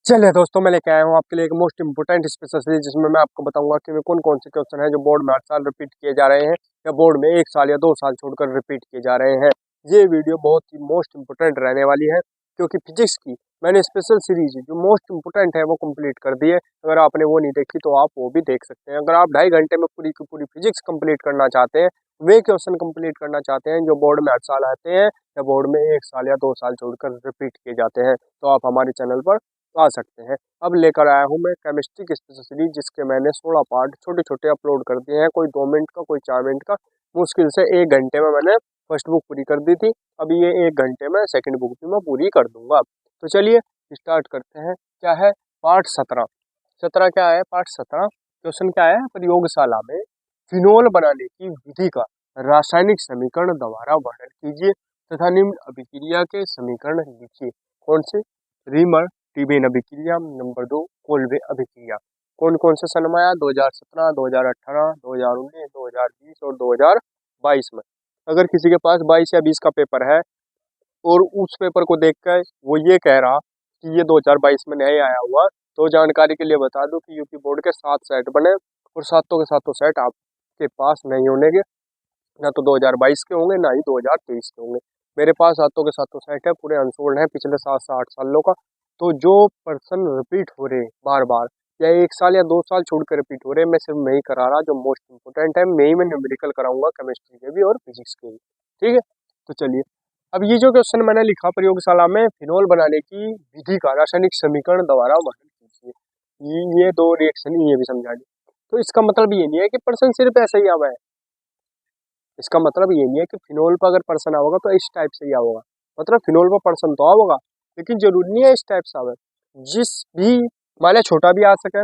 चलिए दोस्तों, मैं लेके आया हूँ आपके लिए एक मोस्ट इंपोर्टेंट स्पेशल सीरीज, जिसमें मैं आपको बताऊंगा कि कौन कौन से क्वेश्चन हैं जो बोर्ड में 8 साल रिपीट किए जा रहे हैं या बोर्ड में 1 साल या 2 साल छोड़कर रिपीट किए जा रहे हैं। ये वीडियो बहुत ही मोस्ट इंपोर्टेंट रहने वाली है, क्योंकि फिजिक्स की मैंने स्पेशल सीरीज जो मोस्ट इंपोर्टेंट है वो कंप्लीट कर दी है। अगर आपने वो नहीं देखी तो आप वो भी देख सकते हैं। अगर आप 2.5 घंटे में पूरी की पूरी फिजिक्स कंप्लीट करना चाहते हैं, वे क्वेश्चन कंप्लीट करना चाहते हैं जो बोर्ड में 8 साल आते हैं या बोर्ड में 1 साल या 2 साल छोड़कर रिपीट किए जाते हैं, तो आप हमारे चैनल पर आ सकते हैं। अब लेकर आया हूँ मैं केमिस्ट्री की स्पेशल सीरीज, जिसके मैंने 16 पार्ट छोटे छोटे अपलोड कर दिए हैं। कोई 2 मिनट का, कोई 4 मिनट का। मुश्किल से 1 घंटे में मैंने फर्स्ट बुक पूरी कर दी थी। अभी ये 1 घंटे में सेकंड बुक भी मैं पूरी कर दूंगा। तो चलिए स्टार्ट करते हैं। क्या है? पार्ट 17। 17 क्या है? पार्ट 17 क्वेश्चन क्या है? प्रयोगशाला में फिनोल बनाने की विधि का रासायनिक समीकरण द्वारा वर्णन कीजिए तथा निम्न अभिक्रिया के समीकरण लिखिए। कौन से? रीमर टीबेन अभिक्रिया। नंबर 2 कोल्बे अभिक्रिया। कौन कौन से सन में आया? 2017, 2018, 2019, 2020 और 2022 में। अगर किसी के पास 22 या 20 का पेपर है और उस पेपर को देखकर वो ये कह रहा कि ये 2022 में नहीं आया हुआ, तो जानकारी के लिए बता दूं कि यूपी बोर्ड के 7 सेट बने और सातों के सातों सेट आपके पास नहीं होने के, ना तो 2022 के होंगे ना ही 2023 के होंगे। मेरे पास सातों के सातों सेट है, पूरे अनसोल्ड है पिछले 7 से 8 सालों का। तो जो पर्सन रिपीट हो रहे बार बार या 1 साल या 2 साल छोड़ कर रिपीट हो रहे, मैं सिर्फ मैं ही करा रहा जो मोस्ट इंपोर्टेंट है। मैं न्यूमेरिकल कराऊंगा केमिस्ट्री के भी और फिजिक्स के भी। ठीक है, तो चलिए अब ये जो क्वेश्चन मैंने लिखा, प्रयोगशाला में फिनोल बनाने की विधि का रासायनिक समीकरण द्वारा वर्णन कीजिए। ये दो रिएक्शन ये भी समझा दी। तो इसका मतलब ये नहीं है कि पर्सन सिर्फ ऐसा ही आवा है। इसका मतलब ये नहीं है कि फिनोल पर अगर पर्सन आओगा तो इस टाइप से ही आओगा। मतलब फिनोल पर पर्सन तो आओगा, लेकिन जरूरी नहीं है इस टाइप से आवे। जिस भी मान लिया छोटा भी आ सके,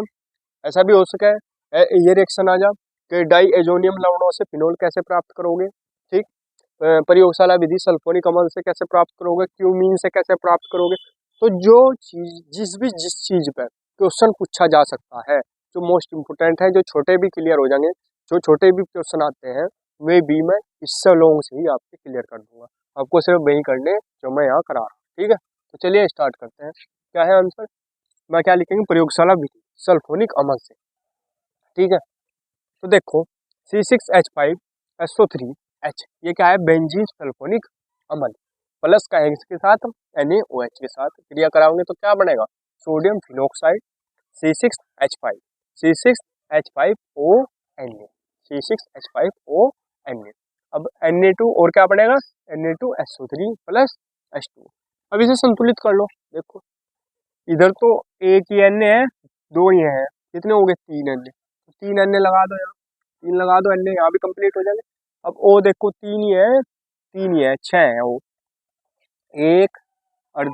ऐसा भी हो सके ये रिएक्शन आ जा कि डाई एजोनियम लवणों से फिनोल कैसे प्राप्त करोगे। ठीक। प्रयोगशाला विधि सल्फोनिक अम्ल से कैसे प्राप्त करोगे, क्यूमीन से कैसे प्राप्त करोगे। तो जो चीज जिस चीज पर क्वेश्चन पूछा जा सकता है, जो मोस्ट इंपोर्टेंट है, जो छोटे भी क्लियर हो जाएंगे, जो छोटे भी क्वेश्चन आते हैं, वे भी मैं इससे लोगों से ही आपके क्लियर कर दूंगा। आपको सिर्फ वही करने जो मैं यहाँ करा रहा हूँ। ठीक है, तो चलिए स्टार्ट करते हैं। क्या है आंसर? मैं क्या लिखेंगे? प्रयोगशाला विधि सल्फोनिक अम्ल से। ठीक है, तो देखो C6H5SO3H, ये क्या है? बेंजीन सल्फोनिक अम्ल। प्लस का है इसके साथ NaOH के साथ क्रिया कराओगे तो क्या बनेगा? Sodium phenoxide C6H5 C6H5ONa C6H5ONa। अब Na2 और क्या बनेगा? Na2SO3 plus H2। अब इसे संतुलित कर लो। देखो इधर तो एक ही Na है, दो ही है, कितने हो गए? 3 Na। 3 Na लगा दो यहाँ, 3 लगा दो, Na यहाँ भी कंप्लीट हो जाएंगे। अब O देखो 3 ही है, 3 ही है, 6 है वो, एक और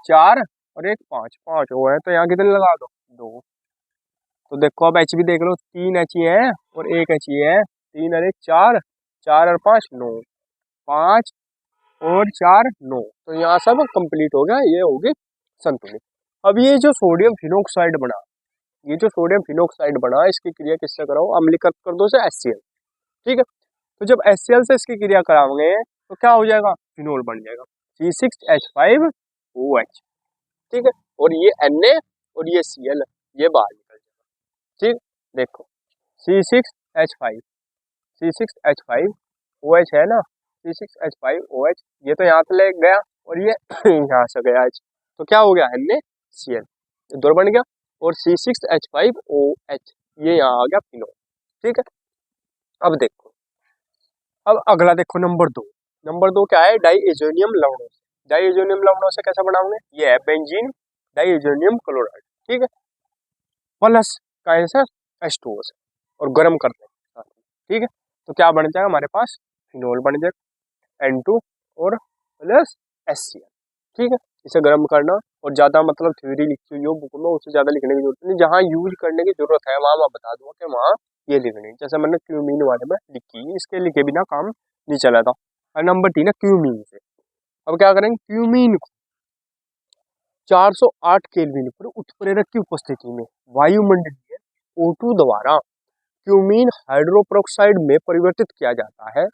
4 और एक 5, 5 O है, तो यहाँ कितने लगा दो? 2। तो देखो अब H भी देख लो, 3 H ही है और एक H ही है, 3 और 1 4, 4 और 5 9, 5 और 4 9। तो यहाँ सब कंप्लीट हो गया, ये होगी संतुलित। अब ये जो सोडियम फिनोक्साइड बना, ये जो सोडियम फिनोक्साइड बना, इसकी क्रिया किससे कराओ? अम्लीकृत कर दो से HCl। ठीक है, तो जब HCl से इसकी क्रिया कराओगे तो क्या हो जाएगा? फिनोल बन जाएगा C6H5OH। ठीक है, और ये Na और ये Cl ये बाहर निकल जाएगा। ठीक, देखो C6H5 C6H5OH है ना, C6H5OH, ये तो यहाँ से ले गया और ये यहाँ से गया H, तो क्या हो गया? NaCl दो बन गया, और C6H5OH ये यहाँ आ गया फिनोल। ठीक है, अब देखो, अब अगला देखो नंबर 2। नंबर 2 क्या है? डाईएजोनियम लवणों से। डाईएजोनियम लवणों से कैसे बनाओगे? ये है बेंजीन डाईएजोनियम क्लोराइड। ठीक है, प्लस का आंसर H2O से, और गर्म कर देंगे। ठीक है, तो क्या बन जाएगा हमारे पास? फिनोल बन जाएगा N2 और प्लस HCl। ठीक है, इसे गर्म करना, और ज़्यादा मतलब थ्योरी लिखी हुई हो बुक में, उससे ज़्यादा लिखने की जरूरत नहीं। जहाँ यूज करने की जरूरत है वहाँ मैं बता दूंगा कि वहाँ ये लिखनी। जैसे मैंने क्यूमीन वाले में लिखी, इसके लिखे बिना काम नहीं चला था। और नंबर 3 है क्यूमीन से। अब क्या करेंगे? क्यूमीन को 408 केल्विन पर उत्प्रेरक की उपस्थिति में वायुमंडलीय O2 द्वारा क्यूमीन हाइड्रोपेरोक्साइड में परिवर्तित किया जाता है।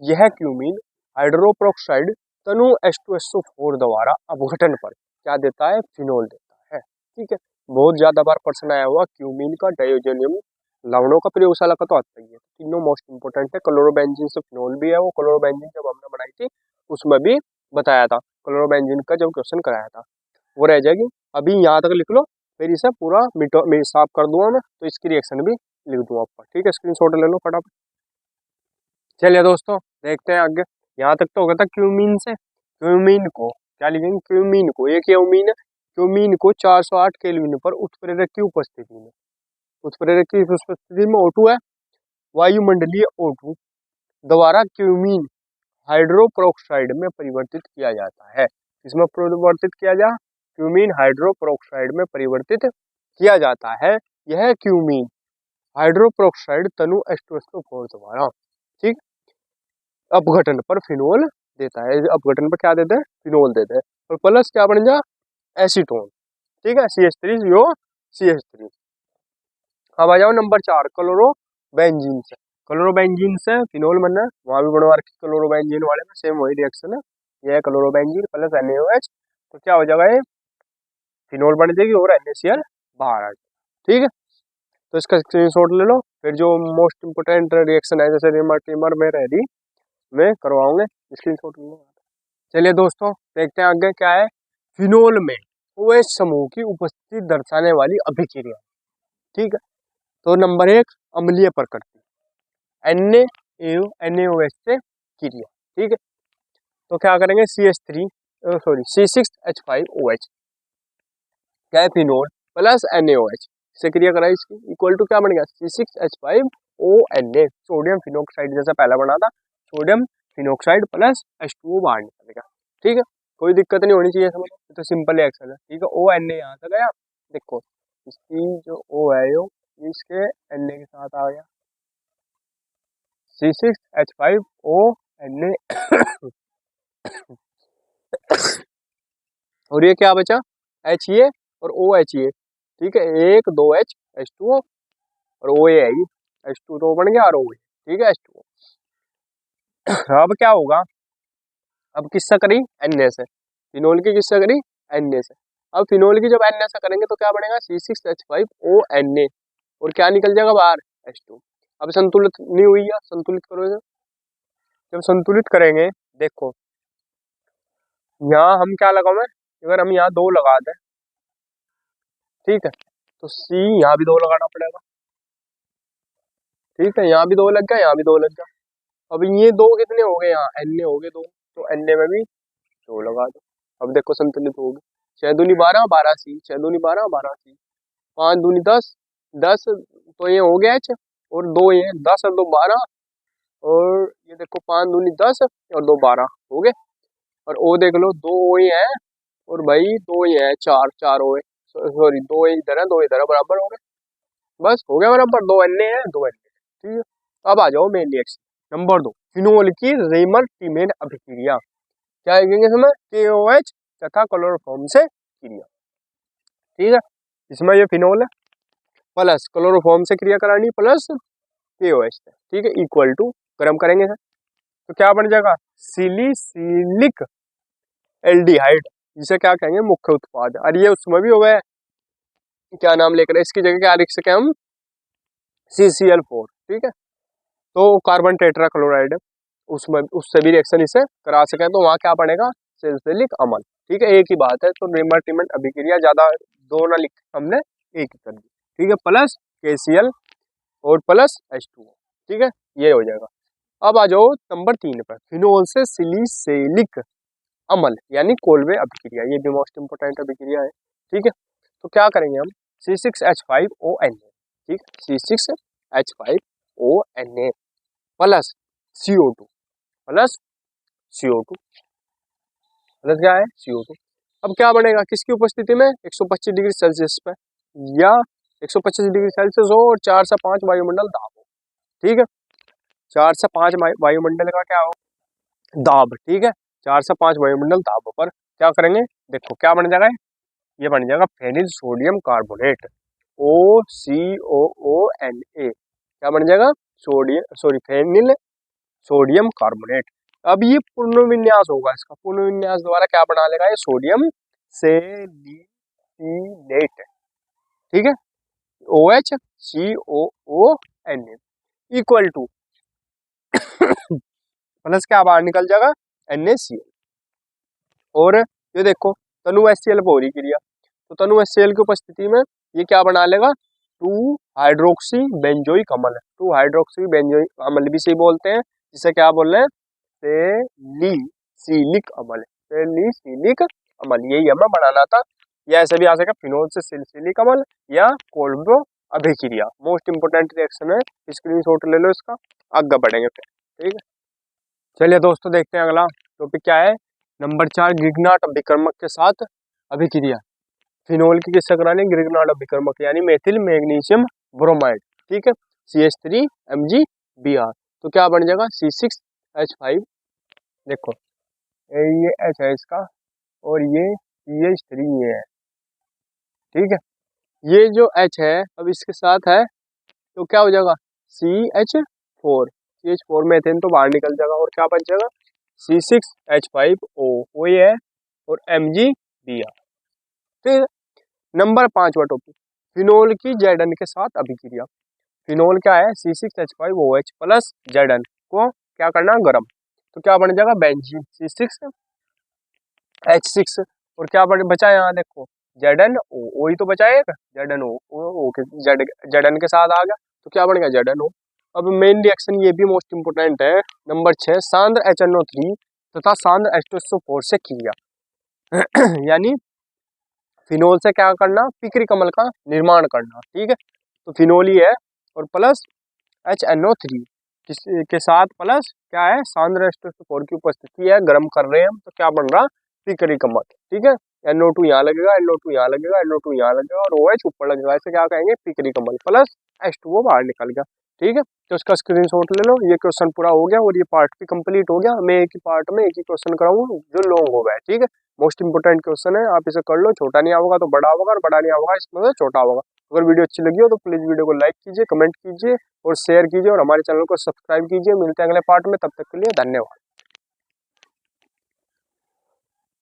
यह क्यूमीन हाइड्रोपेरोक्साइड तनु H2SO4 द्वारा अपघटन पर क्या देता है? फिनोल देता है। ठीक है, बहुत ज्यादा बार प्रश्न आया हुआ क्यूमीन का, डायोजेनियम लवणों का, प्रयोगशाला का तो आता ही है। तीनों मोस्ट इंपोर्टेंट है। क्लोरोबेंजीन से फिनोल भी है, वो क्लोरोबेंजीन जब हमने बनाई थी उसमें भी बताया था, क्लोरोबेंजीन का जब क्वेश्चन कराया था वो रह जाएगी। अभी यहाँ तक लिख लो, फिर इसे पूरा साफ कर दूंगा मैं, तो इसकी रिएक्शन भी लिख दूंगा आपका, ठीक है। स्क्रीनशॉट ले लो फटाफट। चलिए दोस्तों देखते हैं आगे। यहाँ तक तो हो गया था क्यूमीन से। क्यूमीन को क्या लिखेंगे, क्यूमीन को, एक क्यूमीन है, क्यूमीन को 408 केल्विन पर उत्प्रेरक की उपस्थिति में, उत्प्रेरक की उपस्थिति में O2 है, वायुमंडलीय O2 द्वारा क्यूमीन हाइड्रोपेरोक्साइड में परिवर्तित किया जाता है। इसमें परिवर्तित किया जा, क्यूमीन हाइड्रोपेरोक्साइड में परिवर्तित किया जाता है। यह क्यूमीन हाइड्रोपेरोक्साइड तनु H2SO4 द्वारा, ठीक, अपघटन पर फिनोल देता है। अपघटन पर क्या देते हैं, फिनोल देते हैं, और प्लस क्या बन जा, एसीटोन, ठीक है, CH3। अब आ जाओ नंबर 4, क्लोरोबेंजीन से। क्लोरोबेंजीन से फिनोल बनना है, वहां भी बनवा रखी क्लोरोबेंजीन वाले में, सेम वही रिएक्शन है। यह है क्लोरोबेंजीन प्लस NaOH, तो क्या हो जाएगा, ये फिनोल बन जाएगी और NaCl बाहर आ जाएगा, ठीक है। तो इसका स्क्रीनशॉट ले लो। फिर जो मोस्ट इंपोर्टेंट रिएक्शन है, जैसे रिमर टीमर में रेडी में करवाओगे, स्क्रीनशॉट ले लो। चलिए दोस्तों देखते हैं आगे क्या है। फिनोल में OH समूह की उपस्थिति दर्शाने वाली अभिक्रिया, ठीक है। तो नंबर 1 अम्लीय प्रकृति, NaOH से क्रिया, ठीक है। तो क्या करेंगे, C6H5OH, क्या है, फिनोल प्लस NaOH से क्रिया कराई, इसकी इक्वल टू क्या बन गया, C6H5ONa, सोडियम फिनोक्साइड जैसा पहला बना था, सोडियम फिनोक्साइड प्लस H2O बाहर निकलेगा, ठीक है। कोई दिक्कत नहीं होनी चाहिए, समझ, तो सिंपल एक्शन है, ठीक है। ONa यहाँ तक गया, देखो इसकी जो O है यो इसके Na के साथ आ गया, C6H5ONa और ये क्या बचा, HA और OHA, ठीक है, 1 2H H2O और OA है ये, H2 तो बन गया और OA, ठीक है, H2O। अब क्या होगा, अब किससे करी, Na से, फिनोल की किससे करी, Na से। अब फिनोल की जब Na से करेंगे तो क्या बनेगा, C6H5ONa और क्या निकल जाएगा बाहर, H2। अब संतुलित नहीं हुई है, संतुलित करोगे, जब संतुलित करेंगे, देखो यहाँ हम क्या लगाओ, अगर हम यहाँ 2 लगा दें, ठीक है, तो C यहाँ भी 2 लगाना पड़ेगा, ठीक है, यहाँ भी 2 लग गया, यहाँ भी 2 लग गया। अब ये 2 कितने हो गए, यहाँ Na हो गए 2, तो Na में भी 2 लगा दो। अब देखो संतुलित होगी, 6 दूनी 12 12 C, 6 दूनी 12 12 C, 5 दूनी 10 10, तो ये हो गया H और 2 ये 10 और 2 12, और ये देखो 5 दूनी 10 और 2 12 हो गए, और O देख लो 2 O ही है, और भाई 2 ही है, 4 4 O है, सॉरी 2 इधर है 2 इधर है, बराबर हो गए, बस हो गया बराबर, 2 Na है 2 Na, ठीक है। अब आ जाओ मेन रिएक्शन नंबर 2, फिनोल की रेमर टीमेन अभिक्रिया, क्या लिखेंगे इसमें, KOH तथा क्लोरोफॉर्म से क्रिया, ठीक है। इसमें ये फिनोल है प्लस क्लोरोफॉर्म से क्रिया करानी प्लस KOH से, ठीक है, इक्वल टू गर्म करेंगे सर, तो क्या बन जाएगा, सिलिसिलिक एल्डिहाइड, जिसे क्या कहेंगे मुख्य उत्पाद। और ये उसमें भी हो गया, क्या नाम लेकर, इसकी जगह क्या लिख सके हम, CCl4, ठीक है। तो कार्बन टेट्रा क्लोराइड उसमें उससे भी रिएक्शन इसे करा सके, तो वहाँ क्या पड़ेगा, सैलिसिलिक अम्ल, ठीक है, एक ही बात है। तो रेमर टीमेन अभिक्रिया ज्यादा 2 ना लिख, हमने एक ही कर दी, ठीक है, प्लस KCl और प्लस H2O, ठीक है, ये हो जाएगा। अब आ जाओ नंबर 3 पर, फिनोल से सिलिसिलिक अम्ल यानी कोलवे अभिक्रिया, ये भी मोस्ट इंपोर्टेंट अभिक्रिया है, ठीक है। तो क्या करेंगे हम, C6H5ONa, ठीक, C6H5ONa plus CO2 plus CO2 plus क्या है, CO2। अब क्या बनेगा, किसकी उपस्थिति में, 125 डिग्री सेल्सियस पे, या 125 डिग्री सेल्सियस हो और 4 से 5 वायुमंडल दाब हो, ठीक है, 4 से 5 वायुमंडल का क्या हो, दाब, ठीक है, 4 से 5 वायुमंडल दाब पर क्या करेंगे, देखो क्या बन जाएगा, ये बन जाएगा फेनिल सोडियम कार्बोनेट, OCOONA, क्या बन जाएगा, sodium sorry phenyl sodium carbonate. अब ये पुनर्विन्यास होगा, इसका पुनर्विन्यास द्वारा क्या बना लेगा, ये सोडियम सेलिसिनेट, ठीक है, OHCOON इक्वल टू प्लस क्या बाहर निकल जाएगा NaCl। और ये देखो तनु HCl पर हो रही क्रिया, तो तनु HCl की उपस्थिति में ये क्या बना लेगा 2 हाइड्रोक्सी बेंजोइक अम्ल। 2 हाइड्रोक्सी बेंजोइक अम्ल भी सही बोलते हैं, जिसे क्या बोल रहे हैं सैलिसिलिक अम्ल। सैलिसिलिक अम्ल यही हमें बनाना था, या ऐसे भी आ सके फिनोल से सैलिसिलिक अम्ल या कोल्बो अभिक्रिया। मोस्ट इंपोर्टेंट रिएक्शन है, स्क्रीनशॉट ले लो इसका, आगे बढ़ेंगे फिर। ठीक है, चलिए दोस्तों देखते हैं अगला टॉपिक क्या है। नंबर 4 ग्रिग्नार्ड अभिकर्मक के साथ अभिक्रिया। फिनोल की किससे करानी, ग्रिग्नार्ड अभिकर्मक यानी मेथिल मैग्नीशियम ब्रोमाइड। ठीक है, CH3Mg Br। तो क्या बन जाएगा C6H5। देखो ये H है इसका और ये CH3 ये है। ठीक है, ये जो H है अब इसके साथ है तो क्या हो जाएगा CH4 मेथेन तो बाहर निकल जाएगा और क्या बच जाएगा C6H5O वो ये है और MgBr। फिर नंबर 5वां टॉपिक फिनोल की Zn के साथ अभिक्रिया। फिनोल क्या है C6H5OH प्लस Zn को क्या करना गर्म, तो क्या बन जाएगा बेंजीन C6H6 और क्या बचा यहाँ देखो ZnO, वही तो बचा है ZnO, Zn के साथ आ गया तो क्या बन गया ZnO। अब मेन रिएक्शन ये भी मोस्ट इंपोर्टेंट है, नंबर 6 सांद्र HNO3 तथा सांद्र H2SO4 से क्रिया यानी फिनोल से क्या करना पिकरिक अम्ल का निर्माण करना। ठीक है, तो फिनोल ही है और प्लस HNO3 के साथ प्लस क्या है सांद्र H2SO4 की उपस्थिति है, गर्म कर रहे हैं हम तो क्या बन रहा पिकरिक अम्ल। ठीक है, NO2 यहाँ लगेगा, NO2 यहाँ लगेगा, NO2 यहाँ लगेगा और OH ऊपर लगेगा, ऐसे क्या कहेंगे पिकरिक अम्ल प्लस H2O बाहर निकल गया। ठीक है, तो इसका स्क्रीनशॉट ले लो। ये क्वेश्चन पूरा हो गया और ये पार्ट भी कंप्लीट हो गया। मैं एक ही पार्ट में एक ही क्वेश्चन कराऊंगा जो लॉन्ग हो गया। ठीक है, मोस्ट इंपोर्टेंट क्वेश्चन है, आप इसे कर लो, छोटा नहीं होगा तो बड़ा होगा और बड़ा नहीं होगा इसमें से छोटा होगा। अगर वीडियो अच्छी लगी हो तो प्लीज वीडियो को लाइक कीजिए, कमेंट कीजिए और शेयर कीजिए और हमारे चैनल को सब्सक्राइब कीजिए। मिलते हैं अगले पार्ट में, तब तक के लिए धन्यवाद।